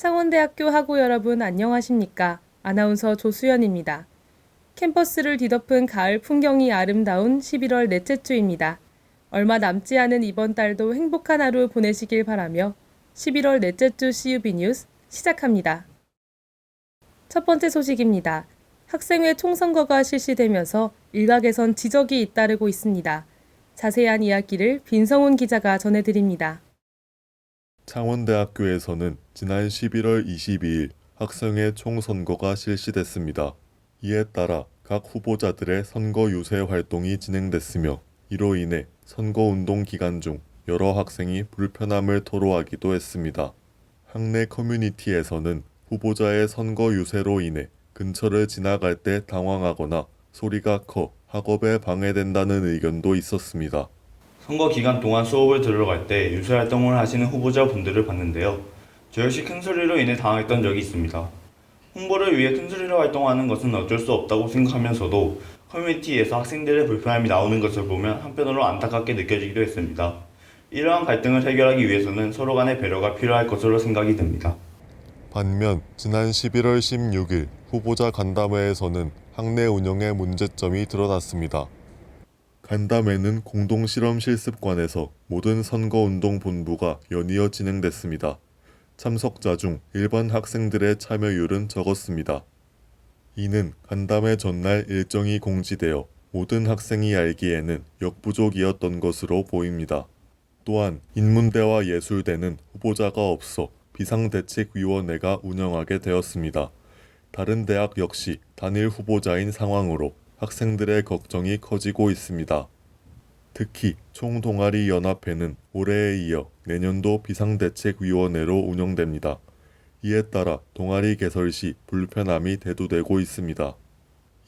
창원대학교 학우 여러분 안녕하십니까? 아나운서 조수연입니다. 캠퍼스를 뒤덮은 가을 풍경이 아름다운 11월 넷째 주입니다. 얼마 남지 않은 이번 달도 행복한 하루 보내시길 바라며 11월 넷째 주 CUB 뉴스 시작합니다. 첫 번째 소식입니다. 학생회 총선거가 실시되면서 일각에선 지적이 잇따르고 있습니다. 자세한 이야기를 빈성훈 기자가 전해드립니다. 창원대학교에서는 지난 11월 22일 학생회 총선거가 실시됐습니다. 이에 따라 각 후보자들의 선거 유세 활동이 진행됐으며 이로 인해 선거운동 기간 중 여러 학생이 불편함을 토로하기도 했습니다. 학내 커뮤니티에서는 후보자의 선거 유세로 인해 근처를 지나갈 때 당황하거나 소리가 커 학업에 방해된다는 의견도 있었습니다. 선거 기간 동안 수업을 들어갈 때 유세 활동을 하시는 후보자분들을 봤는데요. 저 역시 큰 소리로 인해 당황했던 적이 있습니다. 홍보를 위해 큰 소리로 활동하는 것은 어쩔 수 없다고 생각하면서도 커뮤니티에서 학생들의 불편함이 나오는 것을 보면 한편으로 안타깝게 느껴지기도 했습니다. 이러한 갈등을 해결하기 위해서는 서로 간의 배려가 필요할 것으로 생각이 듭니다. 반면 지난 11월 16일 후보자 간담회에서는 학내 운영의 문제점이 드러났습니다. 간담회는 공동실험실습관에서 모든 선거운동본부가 연이어 진행됐습니다. 참석자 중 일반 학생들의 참여율은 적었습니다. 이는 간담회 전날 일정이 공지되어 모든 학생이 알기에는 역부족이었던 것으로 보입니다. 또한 인문대와 예술대는 후보자가 없어 비상대책위원회가 운영하게 되었습니다. 다른 대학 역시 단일 후보자인 상황으로 학생들의 걱정이 커지고 있습니다. 특히 총동아리연합회는 올해에 이어 내년도 비상대책위원회로 운영됩니다. 이에 따라 동아리 개설 시 불편함이 대두되고 있습니다.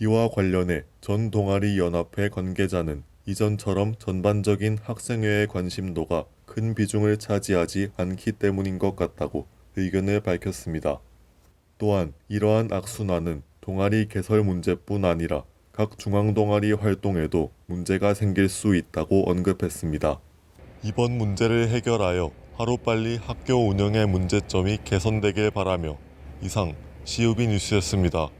이와 관련해 전 동아리연합회 관계자는 이전처럼 전반적인 학생회의 관심도가 큰 비중을 차지하지 않기 때문인 것 같다고 의견을 밝혔습니다. 또한 이러한 악순환은 동아리 개설 문제뿐 아니라 각 중앙동아리 활동에도 문제가 생길 수 있다고 언급했습니다. 이번 문제를 해결하여 하루빨리 학교 운영의 문제점이 개선되길 바라며 이상 CUB 뉴스였습니다.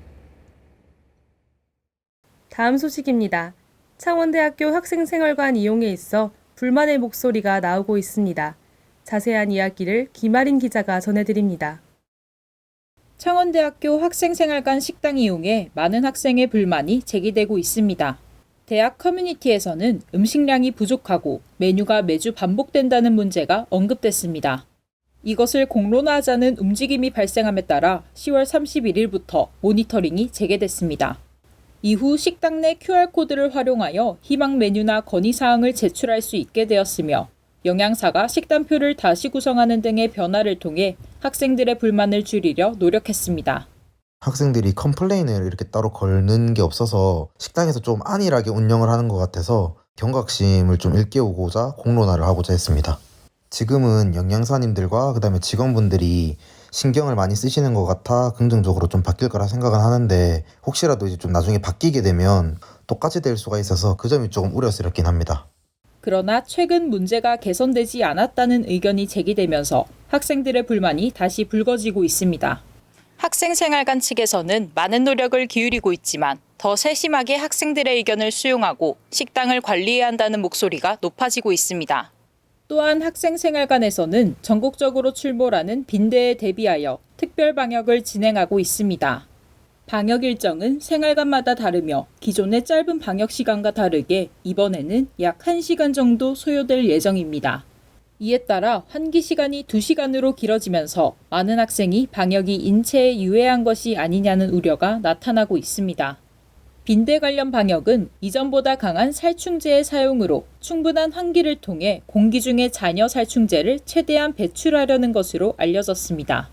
다음 소식입니다. 창원대학교 학생생활관 이용에 있어 불만의 목소리가 나오고 있습니다. 자세한 이야기를 김아린 기자가 전해드립니다. 창원대학교 학생생활관 식당 이용에 많은 학생의 불만이 제기되고 있습니다. 대학 커뮤니티에서는 음식량이 부족하고 메뉴가 매주 반복된다는 문제가 언급됐습니다. 이것을 공론화하자는 움직임이 발생함에 따라 10월 31일부터 모니터링이 재개됐습니다. 이후 식당 내 QR코드를 활용하여 희망 메뉴나 건의사항을 제출할 수 있게 되었으며 영양사가 식단표를 다시 구성하는 등의 변화를 통해 학생들의 불만을 줄이려 노력했습니다. 학생들이 컴플레인을 이렇게 따로 걸는 게 없어서 식당에서 좀 안일하게 운영을 하는 것 같아서 경각심을 좀 일깨우고자 공론화를 하고자 했습니다. 지금은 영양사님들과 그다음에 직원분들이 신경을 많이 쓰시는 것 같아 긍정적으로 좀 바뀔 거라 생각은 하는데 혹시라도 이제 좀 나중에 바뀌게 되면 똑같이 될 수가 있어서 그 점이 조금 우려스럽긴 합니다. 그러나 최근 문제가 개선되지 않았다는 의견이 제기되면서 학생들의 불만이 다시 불거지고 있습니다. 학생생활관 측에서는 많은 노력을 기울이고 있지만 더 세심하게 학생들의 의견을 수용하고 식당을 관리해야 한다는 목소리가 높아지고 있습니다. 또한 학생생활관에서는 전국적으로 출몰하는 빈대에 대비하여 특별 방역을 진행하고 있습니다. 방역 일정은 생활관마다 다르며 기존의 짧은 방역 시간과 다르게 이번에는 약 1시간 정도 소요될 예정입니다. 이에 따라 환기 시간이 2시간으로 길어지면서 많은 학생이 방역이 인체에 유해한 것이 아니냐는 우려가 나타나고 있습니다. 빈대 관련 방역은 이전보다 강한 살충제의 사용으로 충분한 환기를 통해 공기 중의 잔여 살충제를 최대한 배출하려는 것으로 알려졌습니다.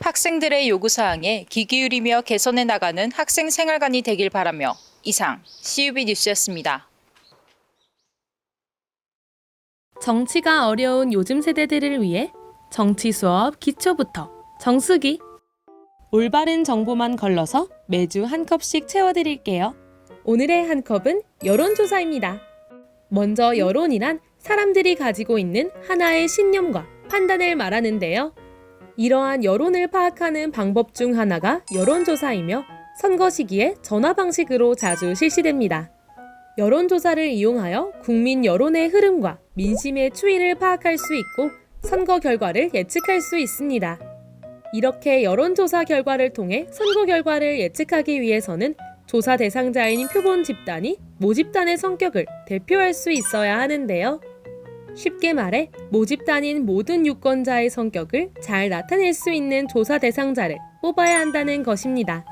학생들의 요구사항에 귀 기울이며 개선해 나가는 학생생활관이 되길 바라며 이상 CUB 뉴스였습니다. 정치가 어려운 요즘 세대들을 위해 정치 수업 기초부터 정수기. 올바른 정보만 걸러서 매주 한 컵씩 채워드릴게요. 오늘의 한 컵은 여론조사입니다. 먼저 여론이란 사람들이 가지고 있는 하나의 신념과 판단을 말하는데요. 이러한 여론을 파악하는 방법 중 하나가 여론조사이며 선거 시기에 전화 방식으로 자주 실시됩니다. 여론조사를 이용하여 국민 여론의 흐름과 민심의 추이를 파악할 수 있고 선거 결과를 예측할 수 있습니다. 이렇게 여론조사 결과를 통해 선거 결과를 예측하기 위해서는 조사 대상자인 표본 집단이 모집단의 성격을 대표할 수 있어야 하는데요. 쉽게 말해 모집단인 모든 유권자의 성격을 잘 나타낼 수 있는 조사 대상자를 뽑아야 한다는 것입니다.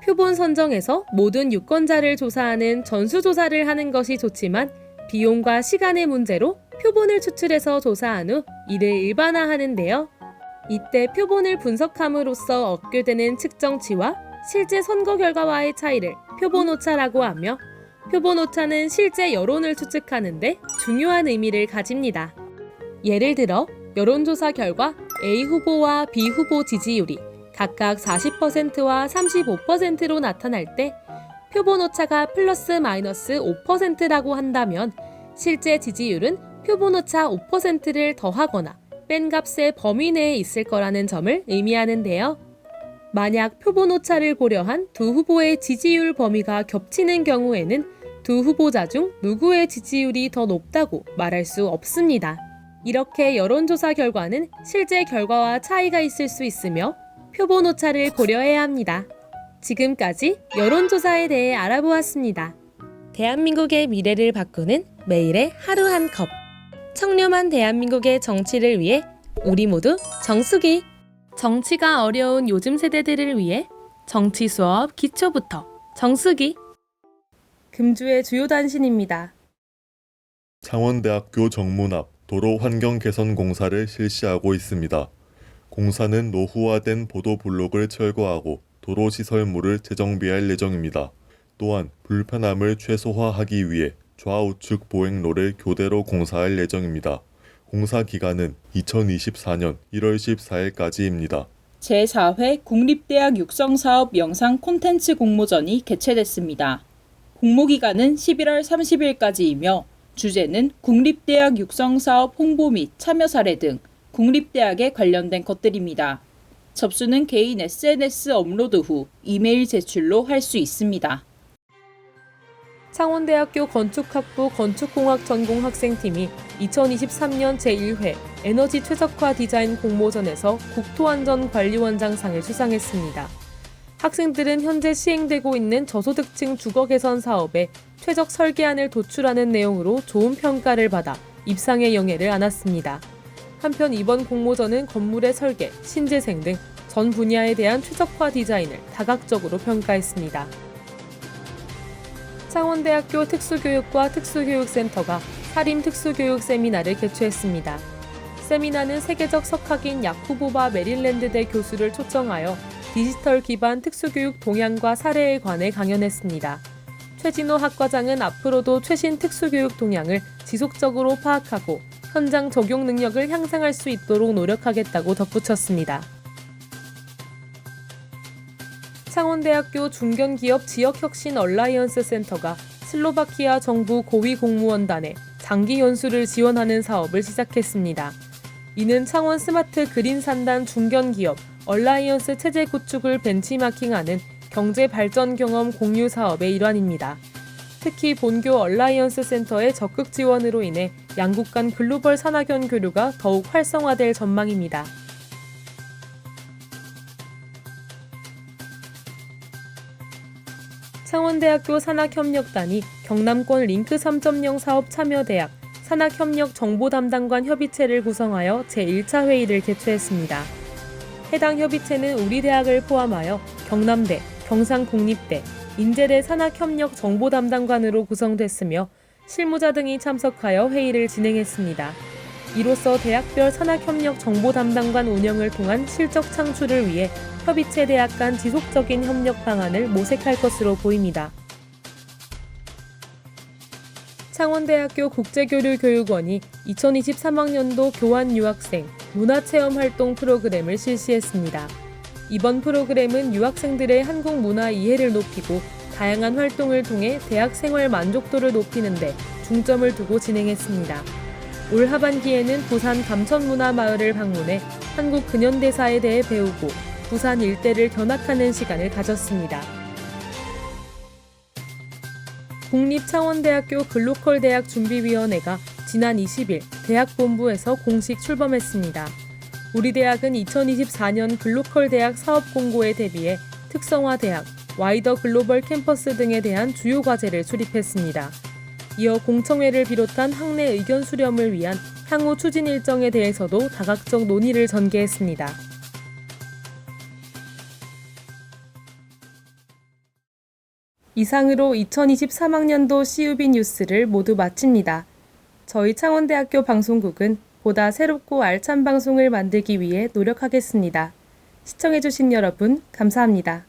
표본 선정에서 모든 유권자를 조사하는 전수조사를 하는 것이 좋지만 비용과 시간의 문제로 표본을 추출해서 조사한 후 이를 일반화하는데요. 이때 표본을 분석함으로써 얻게 되는 측정치와 실제 선거 결과와의 차이를 표본 오차라고 하며 표본 오차는 실제 여론을 추측하는 데 중요한 의미를 가집니다. 예를 들어 여론조사 결과 A 후보와 B 후보 지지율이 각각 40%와 35%로 나타날 때 표본 오차가 플러스 마이너스 5%라고 한다면 실제 지지율은 표본 오차 5%를 더하거나 뺀 값의 범위 내에 있을 거라는 점을 의미하는데요. 만약 표본 오차를 고려한 두 후보의 지지율 범위가 겹치는 경우에는 두 후보자 중 누구의 지지율이 더 높다고 말할 수 없습니다. 이렇게 여론조사 결과는 실제 결과와 차이가 있을 수 있으며 표본 오차를 고려해야 합니다. 지금까지 여론조사에 대해 알아보았습니다. 대한민국의 미래를 바꾸는 매일의 하루 한 컵. 청렴한 대한민국의 정치를 위해 우리 모두 정수기. 정치가 어려운 요즘 세대들을 위해 정치 수업 기초부터 정수기. 금주의 주요 단신입니다. 창원대학교 정문 앞 도로 환경 개선 공사를 실시하고 있습니다. 공사는 노후화된 보도블록을 철거하고 도로시설물을 재정비할 예정입니다. 또한 불편함을 최소화하기 위해 좌우측 보행로를 교대로 공사할 예정입니다. 공사 기간은 2024년 1월 14일까지입니다. 제4회 국립대학 육성사업 영상 콘텐츠 공모전이 개최됐습니다. 공모기간은 11월 30일까지이며 주제는 국립대학 육성사업 홍보 및 참여 사례 등 국립대학에 관련된 것들입니다. 접수는 개인 SNS 업로드 후 이메일 제출로 할 수 있습니다. 창원대학교 건축학부 건축공학 전공 학생팀이 2023년 제1회 에너지 최적화 디자인 공모전에서 국토안전관리원장상을 수상했습니다. 학생들은 현재 시행되고 있는 저소득층 주거 개선 사업에 최적 설계안을 도출하는 내용으로 좋은 평가를 받아 입상의 영예를 안았습니다. 한편 이번 공모전은 건물의 설계, 신재생 등 전 분야에 대한 최적화 디자인을 다각적으로 평가했습니다. 창원대학교 특수교육과 특수교육센터가 사림 특수교육 세미나를 개최했습니다. 세미나는 세계적 석학인 야쿠보바 메릴랜드대 교수를 초청하여 디지털 기반 특수교육 동향과 사례에 관해 강연했습니다. 최진호 학과장은 앞으로도 최신 특수교육 동향을 지속적으로 파악하고 현장 적용 능력을 향상할 수 있도록 노력하겠다고 덧붙였습니다. 창원대학교 중견기업 지역혁신 얼라이언스 센터가 슬로바키아 정부 고위공무원단에 장기 연수를 지원하는 사업을 시작했습니다. 이는 창원 스마트 그린 산단 중견기업 얼라이언스 체제 구축을 벤치마킹하는 경제 발전 경험 공유 사업의 일환입니다. 특히 본교 얼라이언스 센터의 적극 지원으로 인해 양국 간 글로벌 산학연 교류가 더욱 활성화될 전망입니다. 창원대학교 산학협력단이 경남권 링크 3.0 사업 참여대학 산학협력 정보담당관 협의체를 구성하여 제1차 회의를 개최했습니다. 해당 협의체는 우리 대학을 포함하여 경남대, 경상국립대, 인제대 산학협력 정보담당관으로 구성됐으며 실무자 등이 참석하여 회의를 진행했습니다. 이로써 대학별 산학협력 정보담당관 운영을 통한 실적 창출을 위해 협의체 대학 간 지속적인 협력 방안을 모색할 것으로 보입니다. 창원대학교 국제교류교육원이 2023학년도 교환 유학생 문화체험활동 프로그램을 실시했습니다. 이번 프로그램은 유학생들의 한국 문화 이해를 높이고 다양한 활동을 통해 대학 생활 만족도를 높이는 데 중점을 두고 진행했습니다. 올 하반기에는 부산 감천문화마을을 방문해 한국 근현대사에 대해 배우고 부산 일대를 견학하는 시간을 가졌습니다. 국립창원대학교 글로컬대학준비위원회가 지난 20일 대학본부에서 공식 출범했습니다. 우리 대학은 2024년 글로컬대학 사업공고에 대비해 특성화대학, 와이더 글로벌 캠퍼스 등에 대한 주요 과제를 수립했습니다. 이어 공청회를 비롯한 학내 의견 수렴을 위한 향후 추진 일정에 대해서도 다각적 논의를 전개했습니다. 이상으로 2023학년도 CUB 뉴스를 모두 마칩니다. 저희 창원대학교 방송국은 보다 새롭고 알찬 방송을 만들기 위해 노력하겠습니다. 시청해주신 여러분, 감사합니다.